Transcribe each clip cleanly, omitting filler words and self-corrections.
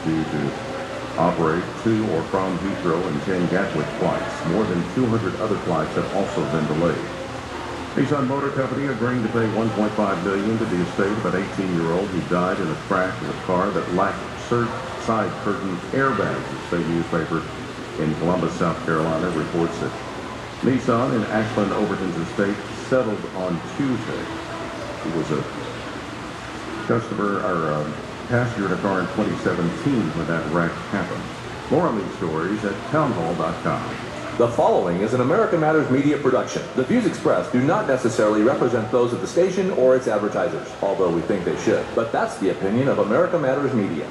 due to operate to or from Heathrow and Chang Gatwick flights. More than 200 other flights have also been delayed. Nissan Motor Company agreeing to pay $1.5 million to the estate of an 18-year-old who died in a crash of a car that lacked side curtain airbags. The state newspaper in Columbus, South Carolina, reports that Nissan in Ashland Overton's estate settled on Tuesday. He was a customer or passenger in a car in 2017 when that wreck happened. More on these stories at townhall.com. The following is an America Matters media production. The views expressed do not necessarily represent those of the station or its advertisers, although we think they should. But that's the opinion of America Matters Media.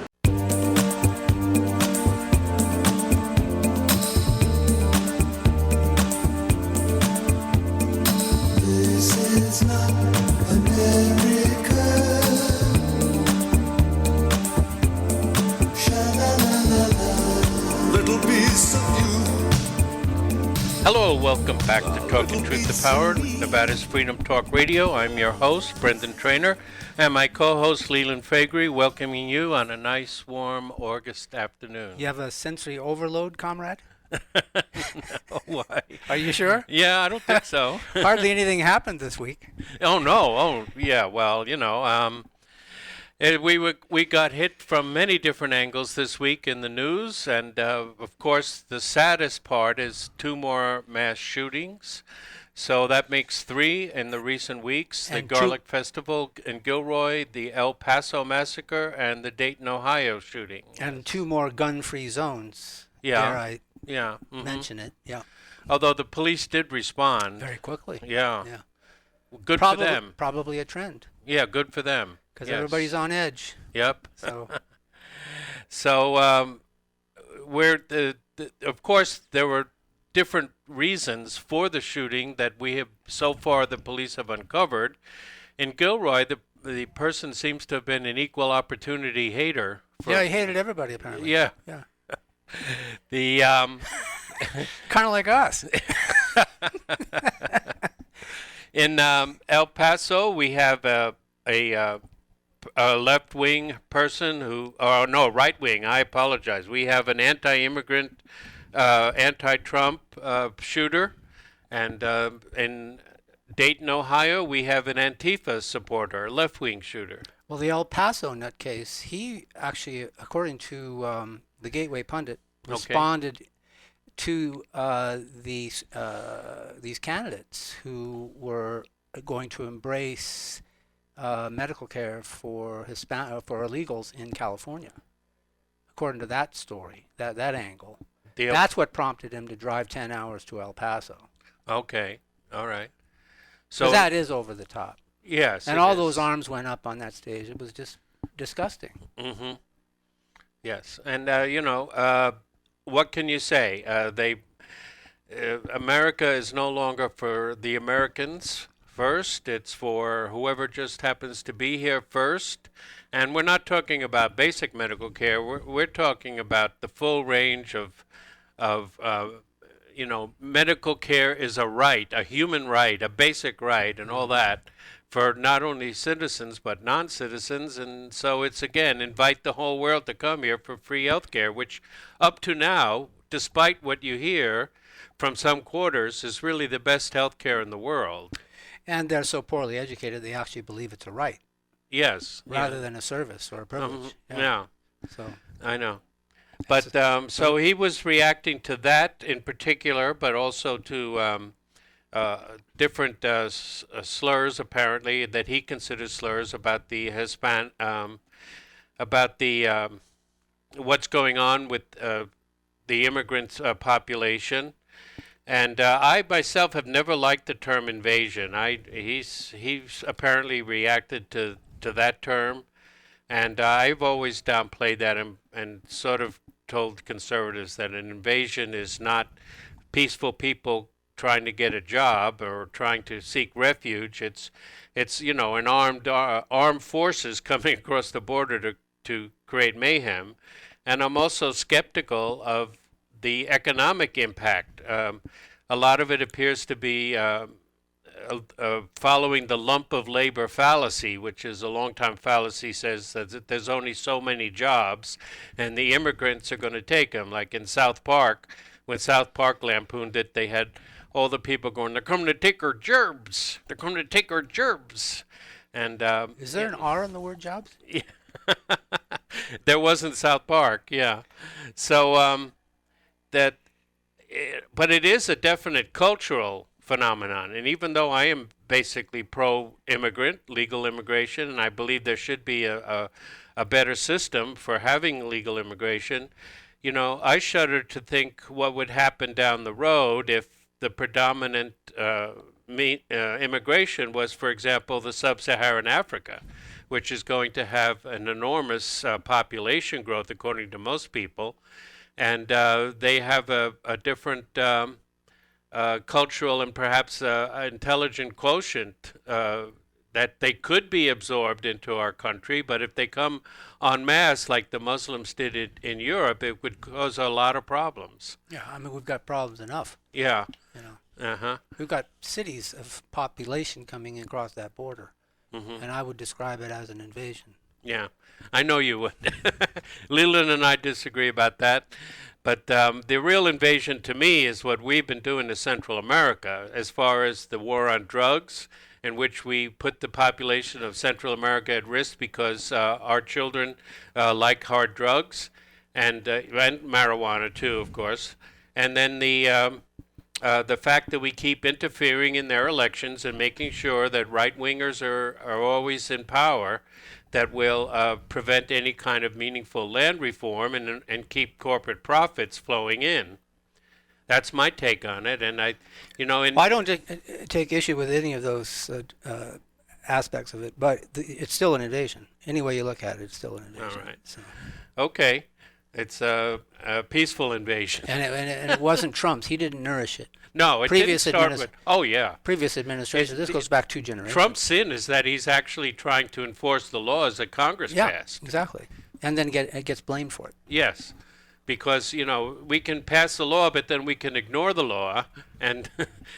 This is not America. Sha-la-la-la-la. Little piece of you. Hello, welcome back to Talking Truth to Power, Nevada's Freedom Talk Radio. I'm your host, Brendan Traynor, and my co-host, Leland Faegre, welcoming you on a nice, warm August afternoon. You have a sensory overload, comrade? No, why? Are you sure? Yeah, I don't think so. Hardly anything happened this week. Oh, no. Oh, yeah, well, you know, we got hit from many different angles this week in the news, and of course the saddest part is 2 more mass shootings. So that makes 3 in the recent weeks: the Garlic Festival in Gilroy, the El Paso massacre, and the Dayton, Ohio shooting. And 2 more gun-free zones. Yeah. Dare I mention it? Yeah. Although the police did respond. Very quickly. Yeah. Yeah. Good for them. Probably a trend. Yeah, good for them. Because everybody's on edge. Yep. So, of course, there were different reasons for the shooting that we have so far the police have uncovered. In Gilroy, the person seems to have been an equal opportunity hater. yeah, he hated everybody apparently. Yeah. Yeah. The Kind of like us. in El Paso, we have a left-wing person right-wing. I apologize. We have an anti-immigrant, anti-Trump shooter, and in Dayton, Ohio, we have an Antifa supporter, a left-wing shooter. Well, the El Paso nutcase, he actually, according to the Gateway Pundit, responded to these candidates who were going to embrace medical care for for illegals in California. According to that story, that angle, that's what prompted him to drive 10 hours to El Paso. Okay, all right. So that is over the top. Yes, and all those arms went up on that stage. It was just disgusting. Mm-hmm. Yes, and what can you say? America is no longer for the Americans first. It's for whoever just happens to be here first. And we're not talking about basic medical care. We're talking about the full range of medical care is a right, a human right, a basic right, and all that for not only citizens but non-citizens. And so it's, again, invite the whole world to come here for free health care, which up to now, despite what you hear from some quarters, is really the best health care in the world. And they're so poorly educated, they actually believe it's a right. Yes. Rather than a service or a privilege. Yeah. So I know. But so he was reacting to that in particular, but also to different slurs, apparently, that he considers slurs about the about the what's going on with the immigrant population. And I myself have never liked the term invasion. He's apparently reacted to that term, and I've always downplayed that and sort of told conservatives that an invasion is not peaceful people trying to get a job or trying to seek refuge. It's an armed forces coming across the border to create mayhem. And I'm also skeptical of the economic impact. A lot of it appears to be following the lump of labor fallacy, which is a long-time fallacy, says that there's only so many jobs, and the immigrants are going to take them. Like in South Park, when South Park lampooned it, they had all the people going, "They're coming to take our gerbs. They're coming to take our gerbs." And is there an R in the word jobs? Yeah. There was in South Park, yeah. So but it is a definite cultural phenomenon. And even though I am basically pro-immigrant, legal immigration, and I believe there should be a better system for having legal immigration, I shudder to think what would happen down the road if the predominant immigration was, for example, the sub-Saharan Africa, which is going to have an enormous population growth according to most people. And they have a different cultural and perhaps intelligent quotient that they could be absorbed into our country. But if they come en masse like the Muslims did in Europe, it would cause a lot of problems. Yeah, I mean, we've got problems enough. Yeah. Uh-huh. We've got cities of population coming across that border. Mm-hmm. And I would describe it as an invasion. Yeah, I know you would. Leland and I disagree about that. But the real invasion to me is what we've been doing to Central America as far as the war on drugs, in which we put the population of Central America at risk because our children like hard drugs and marijuana too, of course. And then the fact that we keep interfering in their elections and making sure that right-wingers are always in power, that will prevent any kind of meaningful land reform and keep corporate profits flowing in. That's my take on it, and I don't take issue with any of those aspects of it, but it's still an invasion. Any way you look at it, it's still an invasion. All right. So. Okay. It's a peaceful invasion. And it wasn't Trump's. He didn't nourish it. No, it didn't start with... Oh, yeah. Previous administration. This goes back 2 generations. Trump's sin is that he's actually trying to enforce the laws that Congress passed. Yeah, exactly. And then gets blamed for it. Yes. Because, we can pass the law, but then we can ignore the law and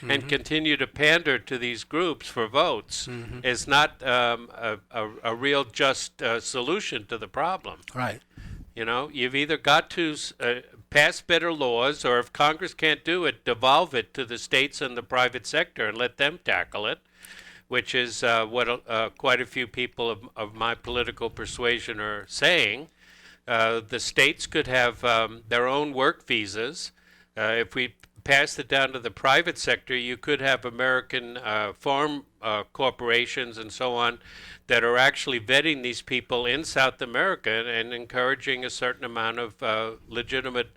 and continue to pander to these groups for votes is not a real just solution to the problem. Right. You've either got to pass better laws, or if Congress can't do it, devolve it to the states and the private sector and let them tackle it, which is what quite a few people of my political persuasion are saying. The states could have their own work visas. If we passed it down to the private sector, you could have American farm corporations and so on that are actually vetting these people in South America and encouraging a certain amount of legitimate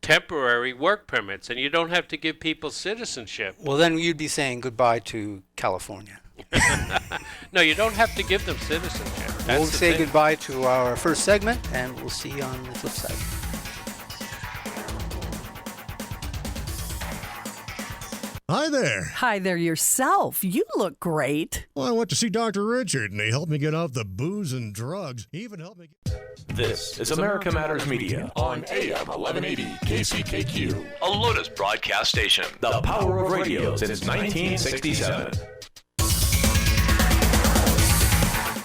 temporary work permits. And you don't have to give people citizenship. Well, then you'd be saying goodbye to California. No, you don't have to give them citizenship. We'll say goodbye to our first segment, and we'll see you on the flip side. Hi there. Hi there yourself. You look great. Well, I went to see Dr. Richard, and he helped me get off the booze and drugs. He even helped me This is America Matters Media on AM 1180 KCKQ, a Lotus broadcast station. The power of radio since 1967.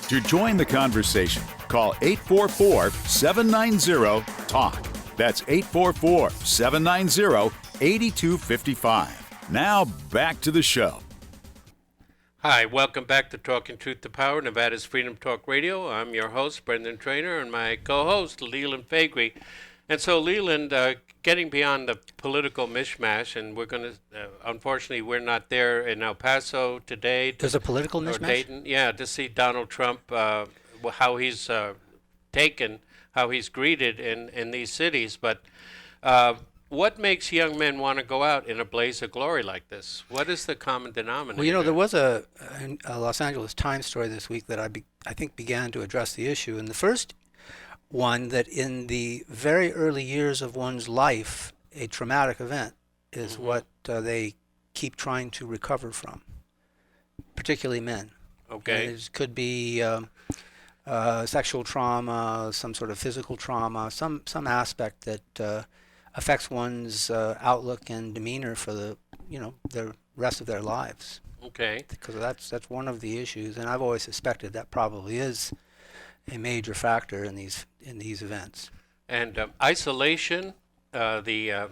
To join the conversation, call 844-790-TALK. That's 844-790-8255. Now, back to the show. Hi, welcome back to Talking Truth to Power, Nevada's Freedom Talk Radio. I'm your host, Brendan Traynor, and my co-host, Leland Faegre. And so, Leland, getting beyond the political mishmash, and we're going to, unfortunately, we're not there in El Paso today. There's a political mishmash? Dayton. Yeah, to see Donald Trump, how he's taken, how he's greeted in these cities. But what makes young men want to go out in a blaze of glory like this? What is the common denominator? Well, there was a Los Angeles Times story this week that I think began to address the issue. And the first one, that in the very early years of one's life, a traumatic event is what they keep trying to recover from, particularly men. Okay. And it could be sexual trauma, some sort of physical trauma, some aspect that affects one's outlook and demeanor for the rest of their lives. Okay. Because that's one of the issues, and I've always suspected that probably is a major factor in these events. And isolation, the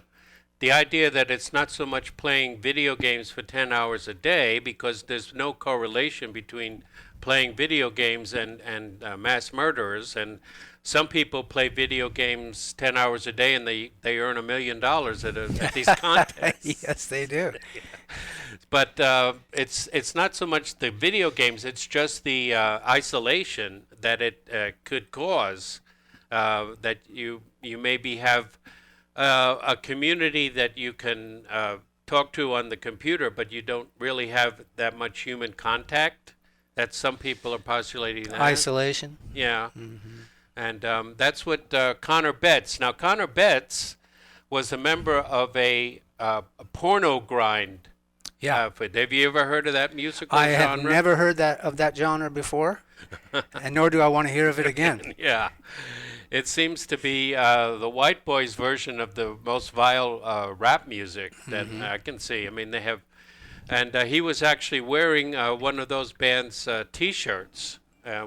idea that it's not so much playing video games for 10 hours a day, because there's no correlation between playing video games and mass murderers. And some people play video games 10 hours a day and they earn $1 million at these contests. Yes, they do. But it's not so much the video games, it's just the isolation that it could cause, that you maybe have a community that you can talk to on the computer, but you don't really have that much human contact. That some people are postulating that. Isolation. Yeah. Mm-hmm. And that's what Connor Betts. Now, Connor Betts was a member of a porno grind. Yeah. Have you ever heard of that musical genre? I genre? have never heard of that genre before, and nor do I want to hear of it again. Yeah. It seems to be the white boys' version of the most vile rap music that I can see. I mean, they have, and he was actually wearing one of those bands' T-shirts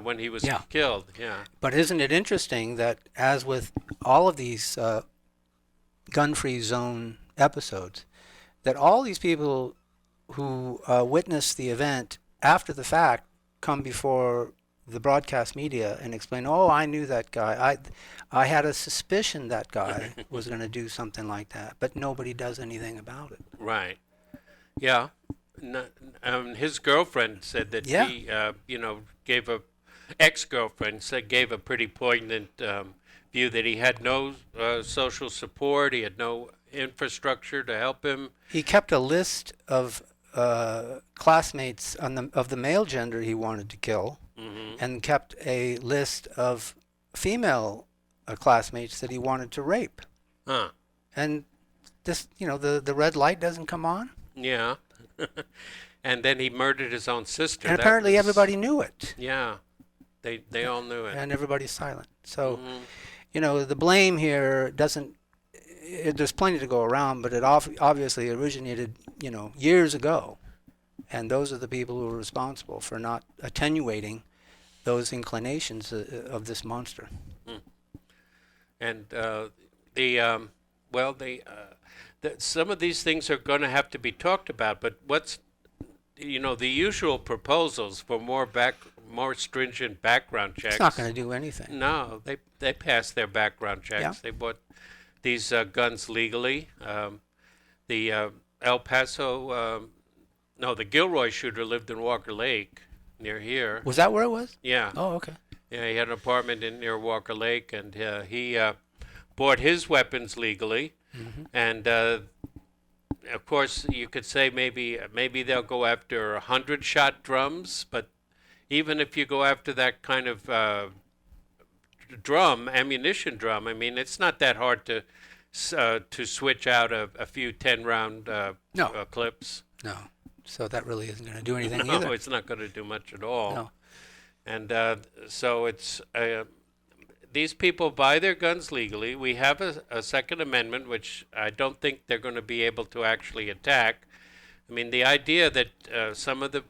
when he was killed. Yeah. But isn't it interesting that, as with all of these gun-free zone episodes, that all these people who witnessed the event after the fact come before the broadcast media and explain, oh, I knew that guy. I had a suspicion that guy was going to do something like that, but nobody does anything about it. Right. Yeah. His girlfriend said that he, gave gave a pretty poignant view that he had no social support. He had no infrastructure to help him. He kept a list of classmates of the male gender he wanted to kill, and kept a list of female classmates that he wanted to rape. Huh. And this, the red light doesn't come on. Yeah. And then he murdered his own sister. And apparently everybody knew it. Yeah. They all knew it. And everybody's silent. So, the blame here doesn't, there's plenty to go around, but it obviously originated, years ago. And those are the people who are responsible for not attenuating those inclinations of this monster. And some of these things are going to have to be talked about, but what's, the usual proposals for more stringent background checks. It's not going to do anything. No, they passed their background checks. Yeah. They bought these guns legally. The El Paso, the Gilroy shooter lived in Walker Lake near here. Was that where it was? Yeah. Oh, okay. Yeah, he had an apartment near Walker Lake, and he bought his weapons legally. And of course, you could say maybe they'll go after 100-shot drums, but even if you go after that kind of ammunition drum, I mean, it's not that hard to switch out a few 10-round clips. No. So that really isn't going to do anything No, either. it's not going to do much at all. No. And so it's these people buy their guns legally. We have a Second Amendment, which I don't think they're going to be able to actually attack. I mean, the idea that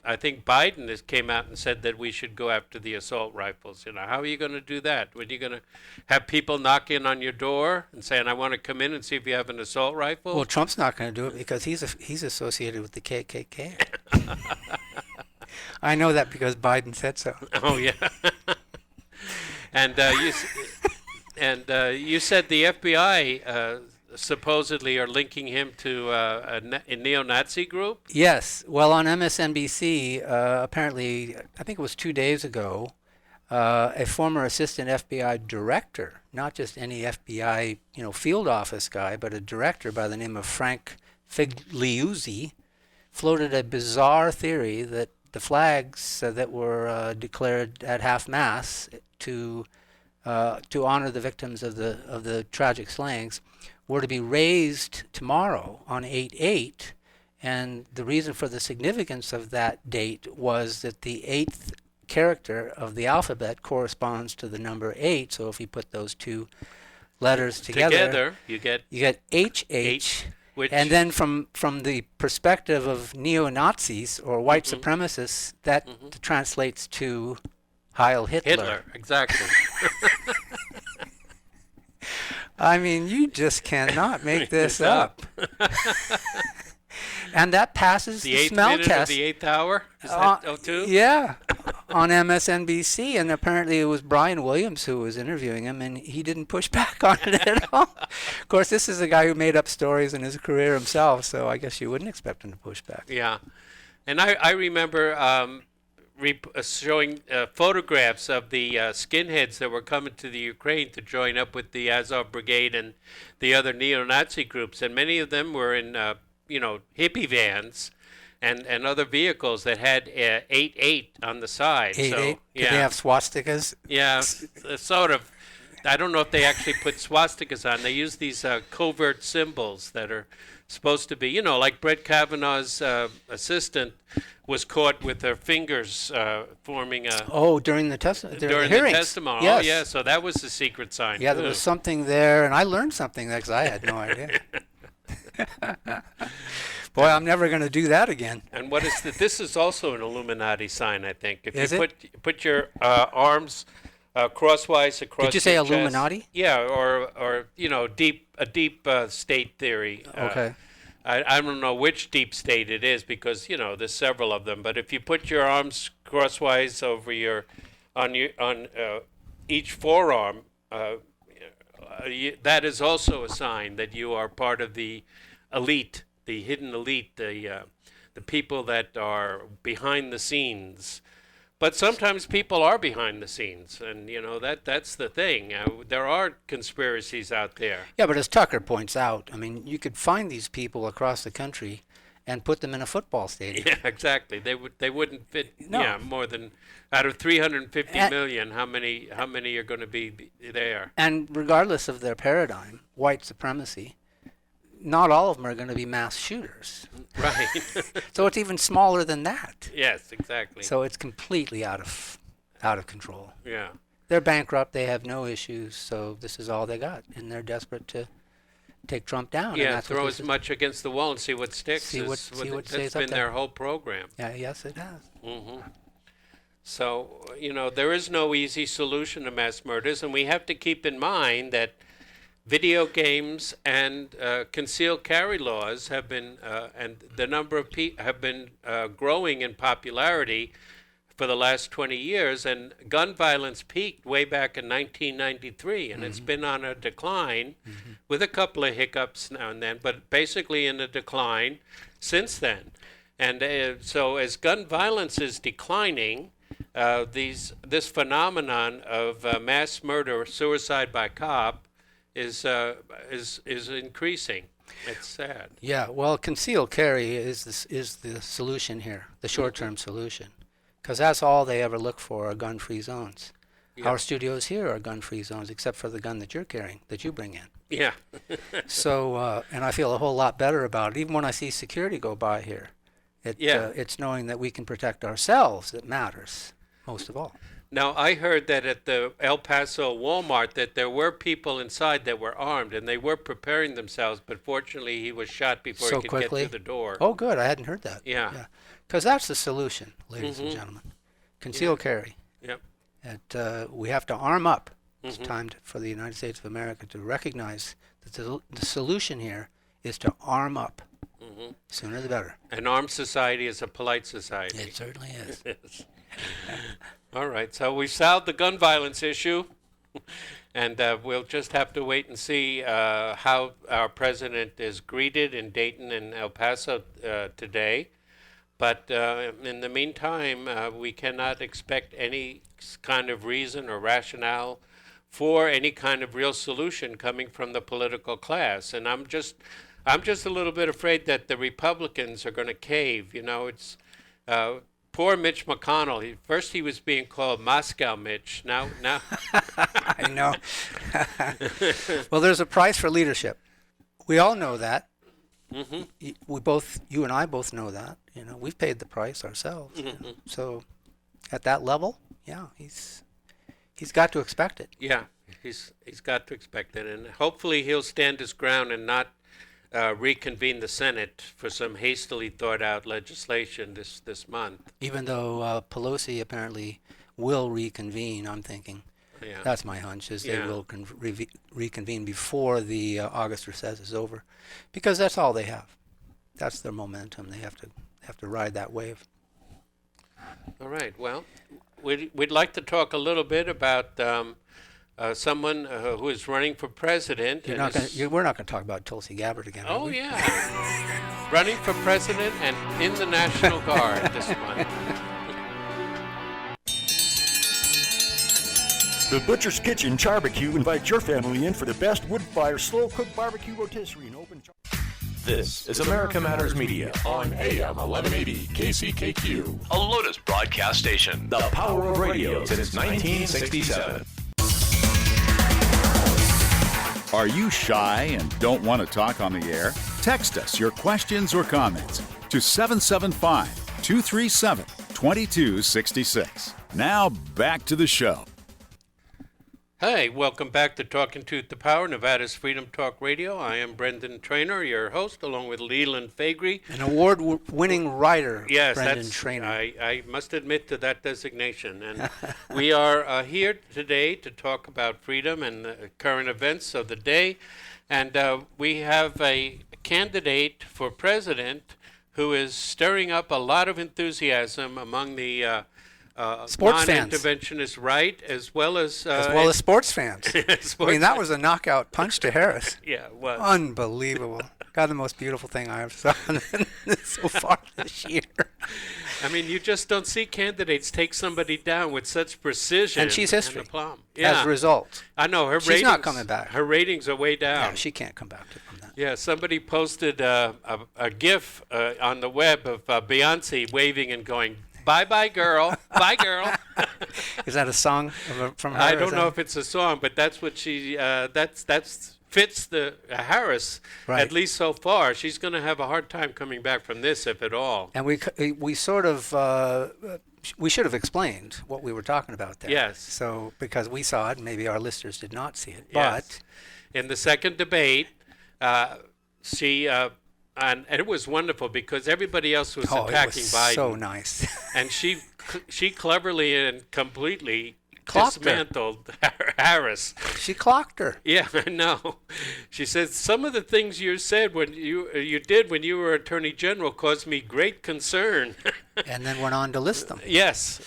I think Biden came out and said that we should go after the assault rifles. How are you going to do that? Are you going to have people knock in on your door and saying, I want to come in and see if you have an assault rifle? Well, Trump's not going to do it because he's associated with the KKK. I know that because Biden said so. Oh, yeah. And you said the FBI supposedly are linking him to a neo-Nazi group? Yes. Well, on MSNBC, apparently, I think it was 2 days ago, a former assistant FBI director, not just any FBI field office guy, but a director by the name of Frank Figliuzzi, floated a bizarre theory that the flags that were declared at half-mast to honor the victims of the tragic slayings were to be raised tomorrow on 8/8, and the reason for the significance of that date was that the 8th character of the alphabet corresponds to the number 8. So if you put those two letters together you get HH, And then from the perspective of neo-Nazis or white supremacists, that translates to Heil Hitler. Hitler, exactly. I mean, you just cannot make this up. And that passes the smell minute test. Of the 8th hour? Is that O2? Yeah, on MSNBC, and apparently it was Brian Williams who was interviewing him, and he didn't push back on it at all. Of course, this is a guy who made up stories in his career himself, so I guess you wouldn't expect him to push back. Yeah, and I remember showing photographs of the skinheads that were coming to the Ukraine to join up with the Azov Brigade and the other neo-Nazi groups, and many of them were in hippie vans and other vehicles that had 8-8 on the side. 8-8? So, Did yeah. they have swastikas? Yeah, sort of. I don't know if they actually put swastikas on. They use these covert symbols that are supposed to be, like Brett Kavanaugh's assistant was caught with her fingers forming a... Oh, during the during hearings. the testimony. Yes. Oh, yeah, so that was the secret sign. Yeah, too. there was something there, and I learned something there because I had no idea. Boy, I'm never going to do that again. And what is this is also an Illuminati sign, I think. If Is you it? put your arms crosswise across Did you say your chest. Illuminati? Yeah, or a deep state theory. Okay. I don't know which deep state it is because there's several of them. But if you put your arms crosswise over on each forearm, that is also a sign that you are part of the elite, the hidden elite, the people that are behind the scenes. But sometimes people are behind the scenes, and that's the thing. There are conspiracies out there. Yeah, but as Tucker points out, I mean, you could find these people across the country and put them in a football stadium. Yeah, exactly. They wouldn't fit. No. Yeah, more than out of 350 million. How many are going to be there? And regardless of their paradigm, white supremacy, not all of them are going to be mass shooters. Right. So it's even smaller than that. Yes, exactly. So it's completely out of control. Yeah. They're bankrupt. They have no issues. So this is all they got, and they're desperate to take Trump down. Yeah, and that's throw what as much against the wall and see what sticks. See what that's stays up been there. their whole program. Yeah, yes, it has. So, there is no easy solution to mass murders, and we have to keep in mind that video games and concealed carry laws have been, and the number of people have been growing in popularity for the last 20 years, and gun violence peaked way back in 1993, and it's been on a decline with a couple of hiccups now and then, but basically in a decline since then. And so as gun violence is declining, this phenomenon of mass murder, suicide by cop, is increasing. It's sad. Yeah, well, concealed carry is the solution here, the short-term solution, because that's all they ever look for are gun-free zones. Yeah. Our studios here are gun-free zones, except for the gun that you're carrying, that you bring in. Yeah. So, and I feel a whole lot better about it. Even when I see security go by here, it's knowing that we can protect ourselves that matters most of all. Now, I heard that at the El Paso Walmart that there were people inside that were armed, and they were preparing themselves, but fortunately he was shot before he could get through the door. Oh, good. I hadn't heard that. Yeah. Because that's the solution, ladies and gentlemen. Concealed carry. Yep. We have to arm up. It's time for the United States of America to recognize that the solution here is to arm up. Sooner the better. An armed society is a polite society. It certainly is. Yes. All right, so we've solved the gun violence issue, and we'll just have to wait and see how our president is greeted in Dayton and El Paso today. But in the meantime, we cannot expect any kind of reason or rationale for any kind of real solution coming from the political class. And I'm just a little bit afraid that the Republicans are going to cave. It's poor Mitch McConnell. First he was being called Moscow Mitch. Now. I know. Well, there's a price for leadership. We all know that. You and I both know that. We've paid the price ourselves. So, at that level, yeah, he's got to expect it. Yeah, he's got to expect it, and hopefully he'll stand his ground and not reconvene the Senate for some hastily thought out legislation this month. Even though Pelosi apparently will reconvene, I'm thinking. Yeah. That's my hunch, is they will reconvene before the August recess is over, because that's all they have. That's their momentum. They have to ride that wave. All right. Well, we'd like to talk a little bit about someone who is running for president. We're not going to talk about Tulsi Gabbard again. Oh yeah, running for president and in the National Guard this month. The Butcher's Kitchen Barbecue invites your family in for the best wood-fire, slow-cooked barbecue rotisserie and open. This is America Matters Media on AM 1180 KCKQ, a Lotus broadcast station. The power of radio since 1967. Are you shy and don't want to talk on the air? Text us your questions or comments to 775-237-2266. Now back to the show. Hi, welcome back to Talking Truth to Power, Nevada's Freedom Talk Radio. I am Brendan Traynor, your host, along with Leland Faegre. An award-winning writer, yes, Brendan Traynor. I must admit to that designation. And we are here today to talk about freedom and the current events of the day. And we have a candidate for president who is stirring up a lot of enthusiasm among the sports fans, non-interventionist right, as well as sports fans. That was a knockout punch to Harris. Yeah, it was unbelievable. God, the most beautiful thing I have saw so far this year. I mean, you just don't see candidates take somebody down with such precision. And she's history. And aplomb. As a result. I know her she's ratings. She's not coming back. Her ratings are way down. Yeah, she can't come back from that. Yeah, somebody posted a GIF on the web of Beyonce waving and going, "Bye-bye, girl. Bye, girl." Is that a song from her? I don't know if it's a song, but that's what she. That's fits the Harris, right. At least so far. She's going to have a hard time coming back from this, if at all. And we sort of we should have explained what we were talking about there. Yes. So because we saw it, and maybe our listeners did not see it. Yes. But in the second debate, she. And it was wonderful because everybody else was attacking Biden. So nice. And she cleverly and completely clocked dismantled Harris. She clocked her. Yeah, I know. She said some of the things you said when you did when you were Attorney General caused me great concern. And then went on to list them. Yes,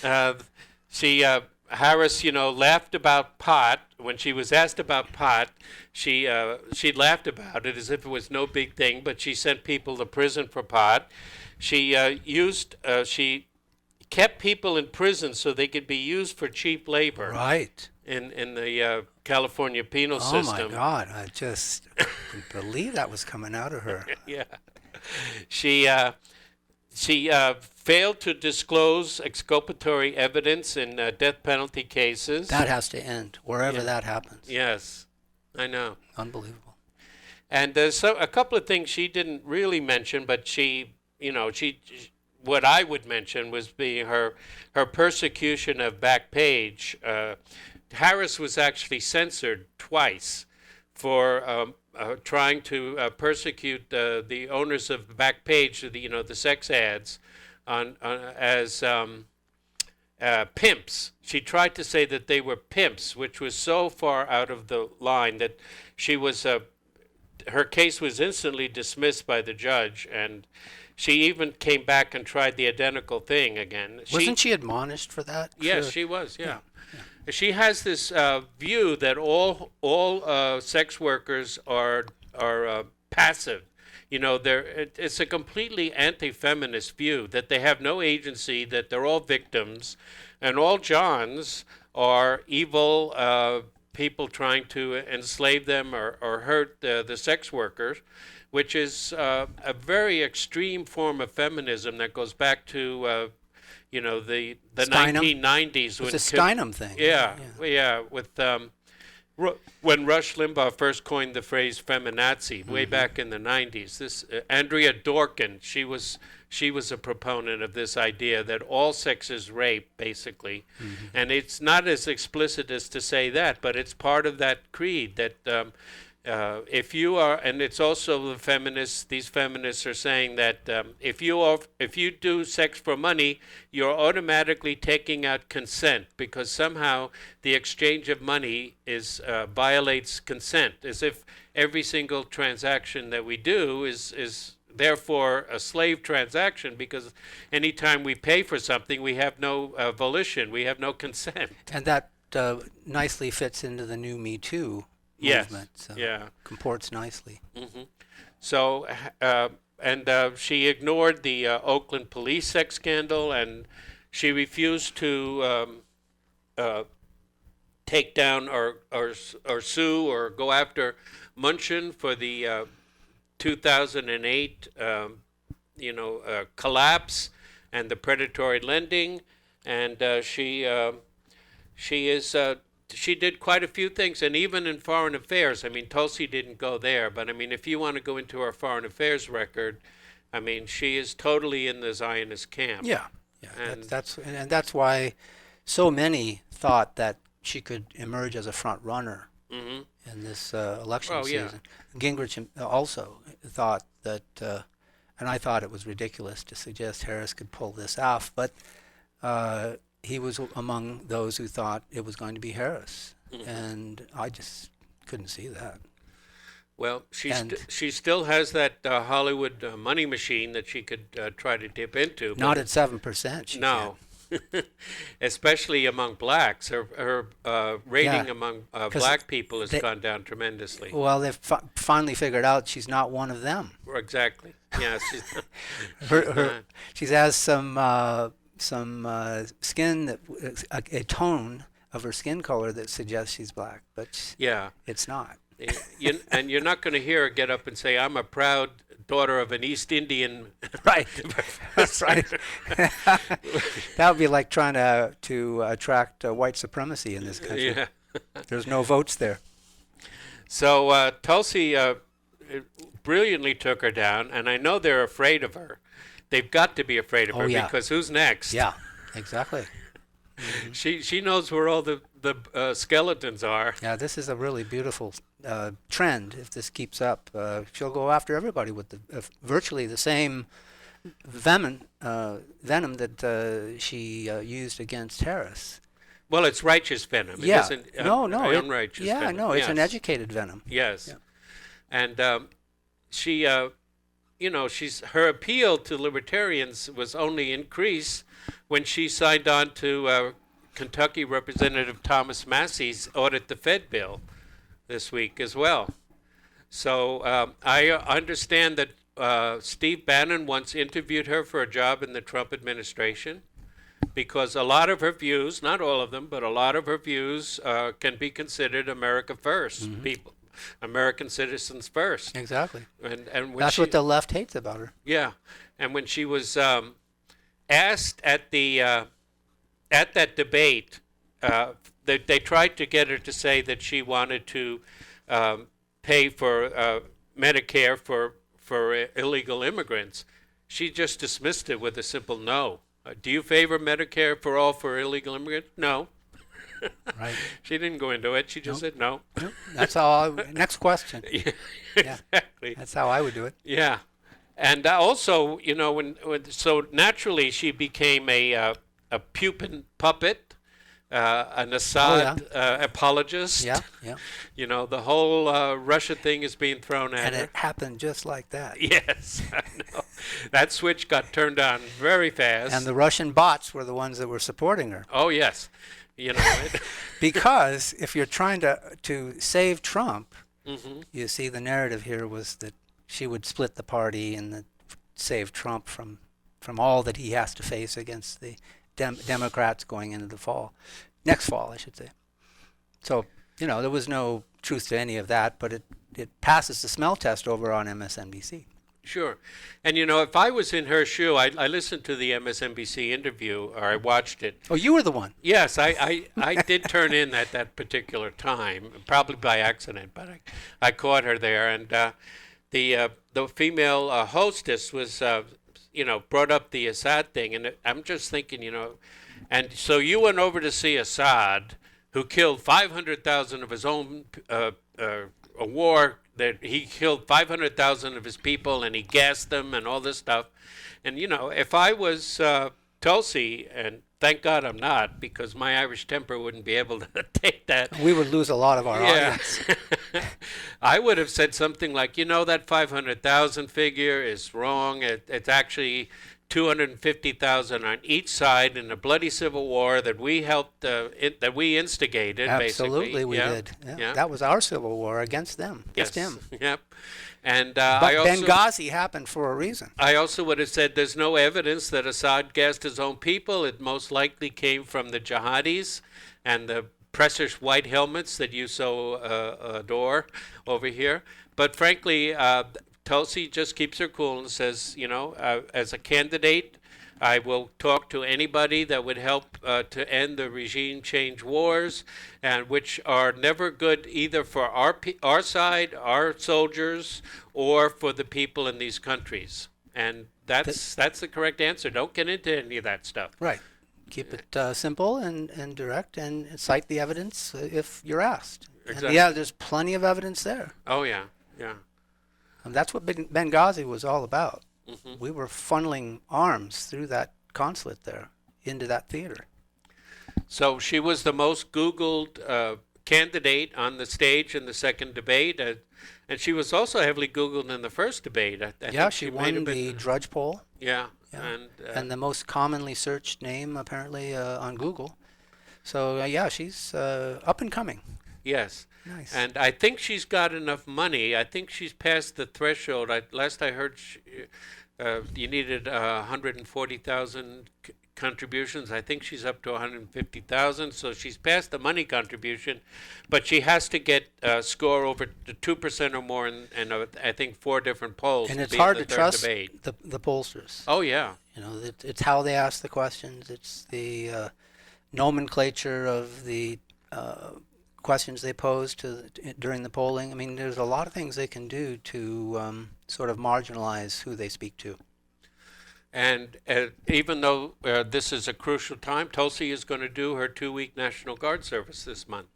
Harris, laughed about pot. When she was asked about pot, she laughed about it as if it was no big thing, but she sent people to prison for pot. She she kept people in prison so they could be used for cheap labor. Right. In the California penal system. Oh, my God. I just couldn't believe that was coming out of her. Yeah. She failed to disclose exculpatory evidence in death penalty cases. That has to end, wherever that happens. Yes, I know. Unbelievable. And there's a couple of things she didn't really mention, but she what I would mention was being her persecution of Backpage. Harris was actually censored twice for trying to persecute the owners of Backpage, the sex ads, as pimps. She tried to say that they were pimps, which was so far out of the line that she was her case was instantly dismissed by the judge, and she even came back and tried the identical thing again. Wasn't she admonished for that? Yes, she was. Yeah. She has this view that all sex workers are passive. It's a completely anti-feminist view that they have no agency, that they're all victims, and all Johns are evil people trying to enslave them or hurt the sex workers, which is a very extreme form of feminism that goes back to the 1990s. It's a Steinem thing. Yeah, with when Rush Limbaugh first coined the phrase feminazi way back in the 90s. This Andrea Dworkin, she was a proponent of this idea that all sex is rape, basically. And it's not as explicit as to say that, but it's part of that creed that if you are, and it's also the feminists. These feminists are saying that if you do sex for money, you're automatically taking out consent because somehow the exchange of money violates consent, as if every single transaction that we do is therefore a slave transaction, because anytime we pay for something, we have no volition, we have no consent. And that nicely fits into the new Me Too movement. So comports nicely. Mm-hmm. So, she ignored the Oakland police sex scandal, and she refused to take down or sue or go after Munchin for the 2008 collapse and the predatory lending, and she did quite a few things, and even in foreign affairs. I mean, Tulsi didn't go there, but I mean, if you want to go into her foreign affairs record, I mean, she is totally in the Zionist camp. Yeah, and that's why so many thought that she could emerge as a front runner in this election season. Gingrich also thought that, and I thought it was ridiculous to suggest Harris could pull this off, but he was among those who thought it was going to be Harris, and I just couldn't see that. Well, she still has that Hollywood money machine that she could try to dip into. Not at 7%. No. Especially among blacks. Her rating among black people has gone down tremendously. Well, they've finally figured out she's not one of them. Exactly. Yeah, she's she has some skin, a tone of her skin color that suggests she's black, but it's not. And you're not going to hear her get up and say, "I'm a proud daughter of an East Indian." Right. That's right. That would be like trying to attract white supremacy in this country. Yeah. There's no votes there. So Tulsi brilliantly took her down, and I know they're afraid of her. They've got to be afraid of her because who's next? Yeah, exactly. She knows where all the skeletons are. Yeah, this is a really beautiful trend. If this keeps up, she'll go after everybody with virtually the same venom that she used against Harris. Well, it's righteous venom. Yeah. It isn't unrighteous venom. Yeah, no, it's an educated venom. Yes. Yeah. And she, her appeal to libertarians was only increased when she signed on to Kentucky Representative Thomas Massey's Audit the Fed bill this week as well. So I understand that Steve Bannon once interviewed her for a job in the Trump administration, because a lot of her views, not all of them, but a lot of her views can be considered America first, American citizens first. Exactly. And that's what the left hates about her. Yeah, and when she was asked at that debate, they tried to get her to say that she wanted to pay for Medicare for illegal immigrants. She just dismissed it with a simple no. Do you favor Medicare for illegal immigrants? No. Right. She didn't go into it. She just said no. That's how. Next question. Yeah, exactly. That's how I would do it. Yeah, and also, so naturally she became a Pupin puppet, an Assad apologist. Yeah. The whole Russia thing is being thrown at her. And it happened just like that. Yes, I know. That switch got turned on very fast. And the Russian bots were the ones that were supporting her. Oh, yes. Because if you're trying to save Trump, you see the narrative here was that she would split the party and save Trump from all that he has to face against the Democrats going into the fall. Next fall, I should say. So, there was no truth to any of that, but it passes the smell test over on MSNBC. Sure. And, if I was in her shoe, I listened to the MSNBC interview, or I watched it. Oh, you were the one? Yes, I did turn in at that particular time, probably by accident, but I caught her there. And the female hostess was, brought up the Assad thing. And I'm just thinking, and so you went over to see Assad, who killed 500,000 of his own a war that he killed 500,000 of his people and he gassed them and all this stuff. And, you know, if I was Tulsi, and thank God I'm not, because my Irish temper wouldn't be able to take that. We would lose a lot of our audience. I would have said something like, you know, that 500,000 figure is wrong. It's actually 250,000 on each side in a bloody civil war that we helped, that we instigated. Absolutely, basically. we Yeah. did. Yeah. Yeah. That was our civil war against them, against him. Yep. And But I also, Benghazi happened for a reason. I also would have said there's no evidence that Assad gassed his own people. It most likely came from the jihadis and the precious white helmets that you so adore over here. But frankly, Tulsi just keeps her cool and says, you know, as a candidate, I will talk to anybody that would help to end the regime change wars, and which are never good either for our side, our soldiers, or for the people in these countries. And that's the correct answer. Don't get into any of that stuff. Right. Keep it simple and direct, and cite the evidence if you're asked. Exactly. And yeah, there's plenty of evidence there. Oh, yeah, yeah. And that's what Benghazi was all about. Mm-hmm. We were funneling arms through that consulate there into that theater. So she was the most Googled candidate on the stage in the second debate, and she was also heavily Googled in the first debate. I think she might have won the Drudge poll. Yeah, Yeah. And the most commonly searched name apparently on Google. So yeah, she's up and coming. Yes. Nice. And I think she's got enough money. I think she's past the threshold. Last I heard, you needed 140,000 contributions. I think she's up to 150,000. So she's past the money contribution, but she has to get score over the 2% or more in I think 4 different polls. And it's be hard in to the third trust debate. the pollsters. Oh yeah. You know, it's how they ask the questions. It's the nomenclature of the questions they pose during the polling. I mean, there's a lot of things they can do to sort of marginalize who they speak to. And even though this is a crucial time, Tulsi is going to do her 2-week National Guard service this month,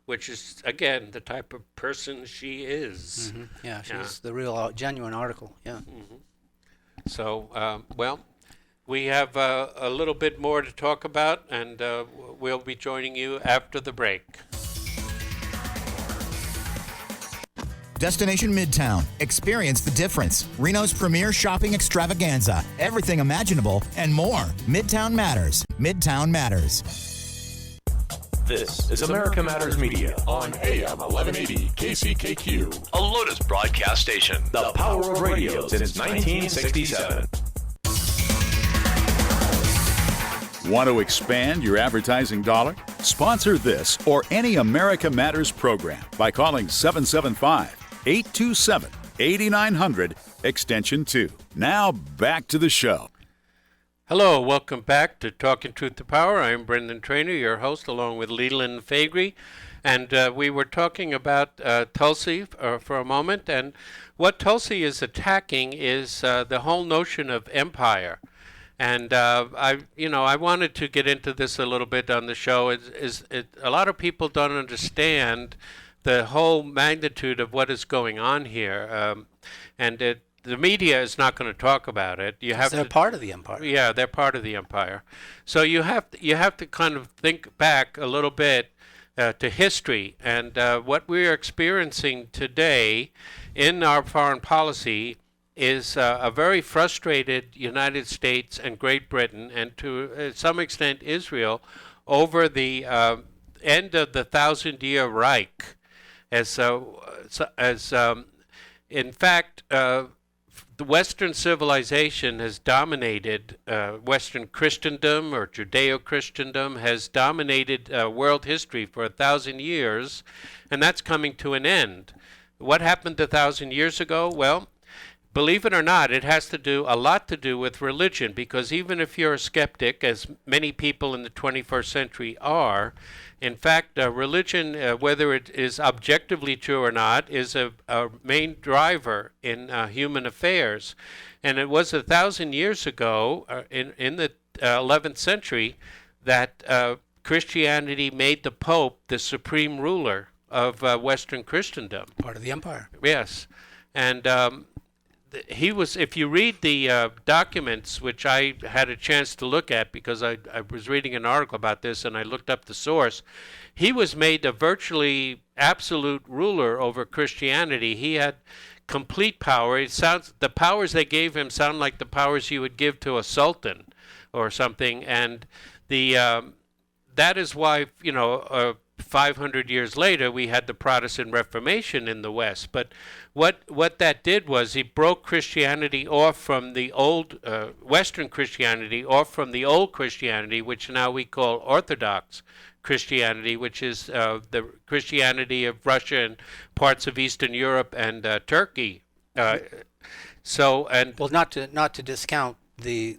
which is, again, the type of person she is. Yeah, she's the real, genuine article, yeah. So, well, we have a little bit more to talk about, and we'll be joining you after the break. Destination Midtown. Experience the difference. Reno's premier shopping extravaganza. Everything imaginable and more. Midtown Matters. Midtown Matters. This is America Matters Media on AM 1180 KCKQ, a Lotus broadcast station. the power of radio since 1967. Want to expand your advertising dollar? Sponsor this or any America Matters program by calling 775-827-8900, extension 2. Now back to the show. Hello, welcome back to Talking Truth to Power. I'm Brendan Traynor, your host, along with Leland and Faegre. And we were talking about Tulsi for a moment. And what Tulsi is attacking is the whole notion of empire. And I wanted to get into this a little bit on the show. A lot of people don't understand the whole magnitude of what is going on here, the media is not going to talk about it. They're part of the empire. Yeah, they're part of the empire. So you have to kind of think back a little bit to history, and what we're experiencing today in our foreign policy is a very frustrated United States and Great Britain, and to some extent Israel, over the end of the 1,000-year Reich. In fact, the Western civilization has dominated, Western Christendom or Judeo-Christendom has dominated world history for 1,000 years, and that's coming to an end. What happened 1,000 years ago? Well, believe it or not, it has a lot to do with religion, because even if you're a skeptic, as many people in the 21st century are, in fact, religion, whether it is objectively true or not, is a main driver in human affairs. And it was 1,000 years ago, in the 11th century, that Christianity made the Pope the supreme ruler of Western Christendom. Part of the empire. Yes. And he was, if you read the documents, which I had a chance to look at because I was reading an article about this and I looked up the source, he was made a virtually absolute ruler over Christianity. He had complete power. The powers they gave him sound like the powers you would give to a sultan or something. And that is why, 500 years later, we had the Protestant Reformation in the West. But what that did was he broke Christianity off from the old Western Christianity, off from the old Christianity, which now we call Orthodox Christianity, which is the Christianity of Russia and parts of Eastern Europe and Turkey. Not to discount the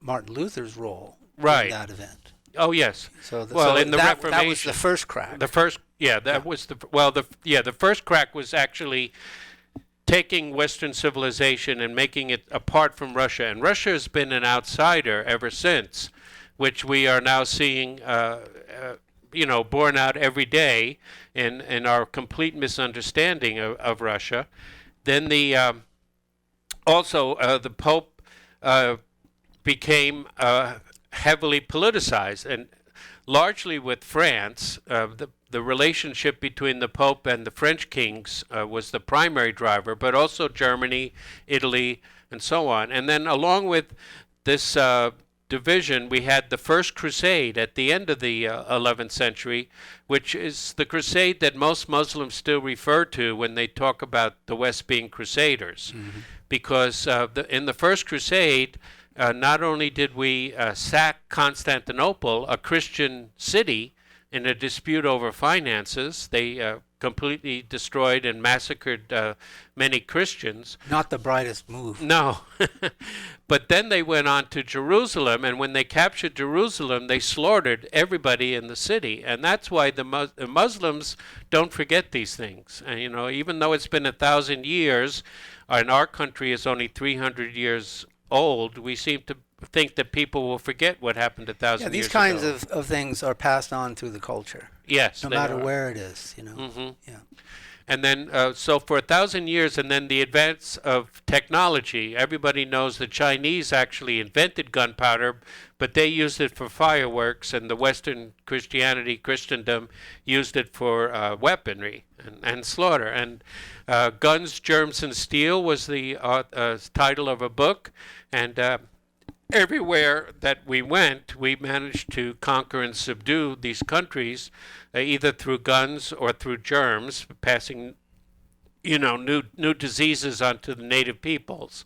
Martin Luther's role in that event. Oh yes. In the Reformation, that was the first crack. The first crack was actually taking Western civilization and making it apart from Russia. And Russia has been an outsider ever since, which we are now seeing, borne out every day in our complete misunderstanding of Russia. Then the Pope became heavily politicized, and largely with France, the relationship between the Pope and the French kings was the primary driver, but also Germany, Italy, and so on. And then along with this division, we had the First Crusade at the end of the 11th century, which is the crusade that most Muslims still refer to when they talk about the West being crusaders. Mm-hmm. Because in the First Crusade, not only did we sack Constantinople, a Christian city, in a dispute over finances, they completely destroyed and massacred many Christians. Not the brightest move. No. But then they went on to Jerusalem, and when they captured Jerusalem, they slaughtered everybody in the city. And that's why the Muslims don't forget these things. And, even though it's been 1,000 years, and our country is only 300 years old, we seem to think that people will forget what happened 1,000 years ago. These kinds of things are passed on through the culture. Yes, no matter where it is, Mm-hmm. Yeah. And then, so for 1,000 years, and then the advance of technology, everybody knows the Chinese actually invented gunpowder, but they used it for fireworks, and the Western Christendom used it for weaponry and slaughter. And Guns, Germs, and Steel was the title of a book, and everywhere that we went, we managed to conquer and subdue these countries, either through guns or through germs, passing, new diseases onto the native peoples,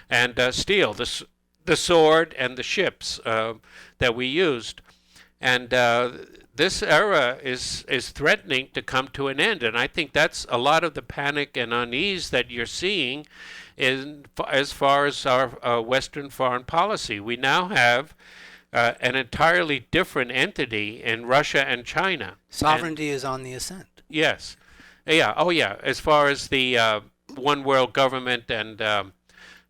and steel, the sword and the ships that we used. And this era is threatening to come to an end, and I think that's a lot of the panic and unease that you're seeing as far as our Western foreign policy. We now have an entirely different entity in Russia and China. Sovereignty is on the ascent. Yes. Yeah. Oh, yeah. As far as the one world government and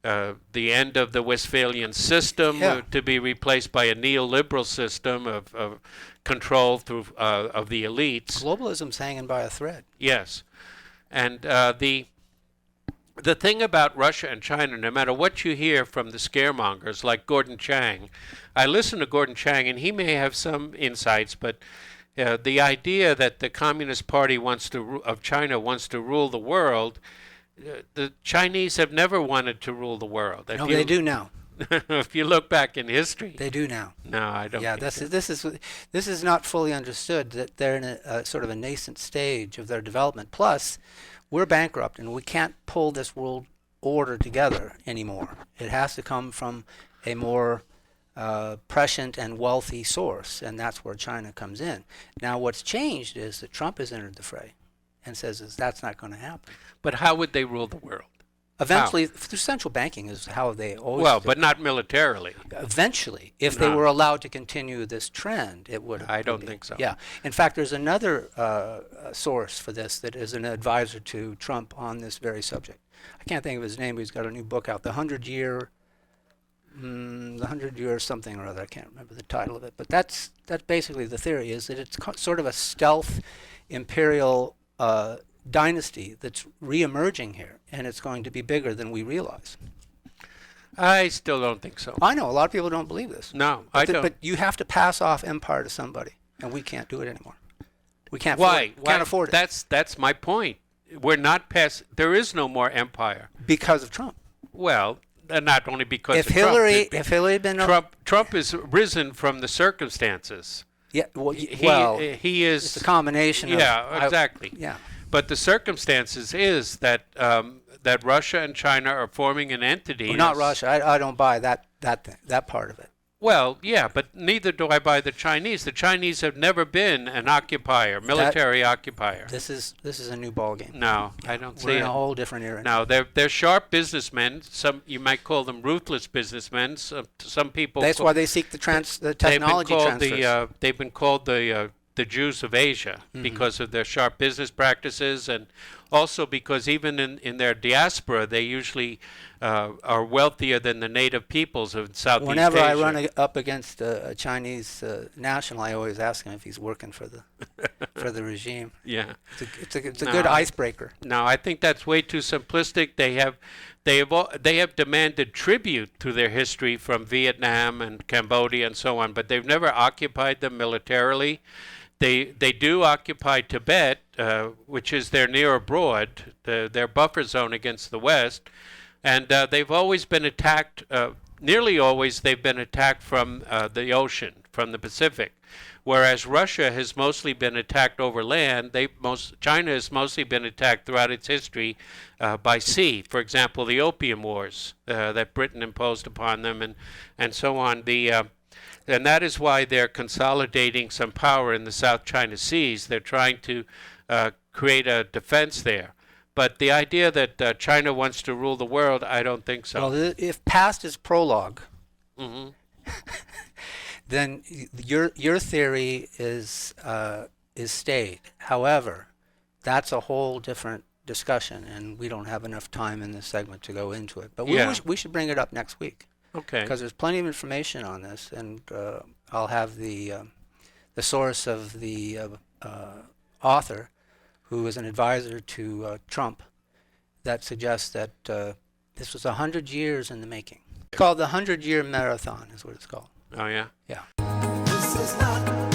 the end of the Westphalian system to be replaced by a neoliberal system of control through of the elites. Globalism's hanging by a thread. Yes. And the thing about Russia and China, no matter what you hear from the scaremongers like Gordon Chang, I listen to Gordon Chang, and he may have some insights, but the idea that the Communist Party of China wants to rule the world, the Chinese have never wanted to rule the world. No, they do now. If you look back in history, they do now. No, I don't. Yeah, this is not fully understood, that they're in a sort of a nascent stage of their development. Plus, we're bankrupt, and we can't pull this world order together anymore. It has to come from a more prescient and wealthy source, and that's where China comes in. Now, what's changed is that Trump has entered the fray and says that's not going to happen. But how would they rule the world? Eventually, through central banking is how they always do. But not militarily. Eventually, if they were allowed to continue this trend, it would. I don't think so. Yeah. In fact, there's another source for this that is an advisor to Trump on this very subject. I can't think of his name, but he's got a new book out, The 100-Year something or other. I can't remember the title of it. But that's basically the theory, is that it's sort of a stealth imperial dynasty that's re-emerging here, and it's going to be bigger than we realize. I still don't think so. I know a lot of people don't believe this. No, I don't. But you have to pass off empire to somebody, and we can't do it anymore. We can't. Why? Can't afford it. That's my point. We're not past. There is no more empire because of Trump. Well, not only because if of Hillary, Trump. If Hillary had been Trump has risen from the circumstances. Yeah. Well, he is. It's a combination. Yeah. Exactly. Yeah. But the circumstances is that that Russia and China are forming an entity. Well, not Russia. I don't buy that part of it. Well, yeah, but neither do I buy the Chinese. The Chinese have never been an occupier, military occupier. This is a new ballgame. No, I don't see it. We're in a whole different era. No, they're sharp businessmen. Some you might call them ruthless businessmen. Some people. That's why they seek the technology transfers. They've been called the Jews of Asia because of their sharp business practices, and also because even in their diaspora, they usually are wealthier than the native peoples of Southeast Asia. Whenever I run up against a Chinese national, I always ask him if he's working for the regime. Yeah, it's a good icebreaker. No, I think that's way too simplistic. They have demanded tribute to their history from Vietnam and Cambodia and so on, but they've never occupied them militarily. They do occupy Tibet, which is their near abroad, their buffer zone against the West, and they've always been attacked. Nearly always, they've been attacked from the ocean, from the Pacific, whereas Russia has mostly been attacked over land. China has mostly been attacked throughout its history by sea. For example, the Opium Wars that Britain imposed upon them, and so on. And that is why they're consolidating some power in the South China Seas. They're trying to create a defense there. But the idea that China wants to rule the world, I don't think so. Well, if past is prologue, then your theory is stayed. However, that's a whole different discussion, and we don't have enough time in this segment to go into it. But we should bring it up next week. Okay. Because there's plenty of information on this, and I'll have the source of the author, who is an advisor to Trump, that suggests that this was 100 years in the making. It's called the 100-Year Marathon, is what it's called. Oh yeah. Yeah. This is not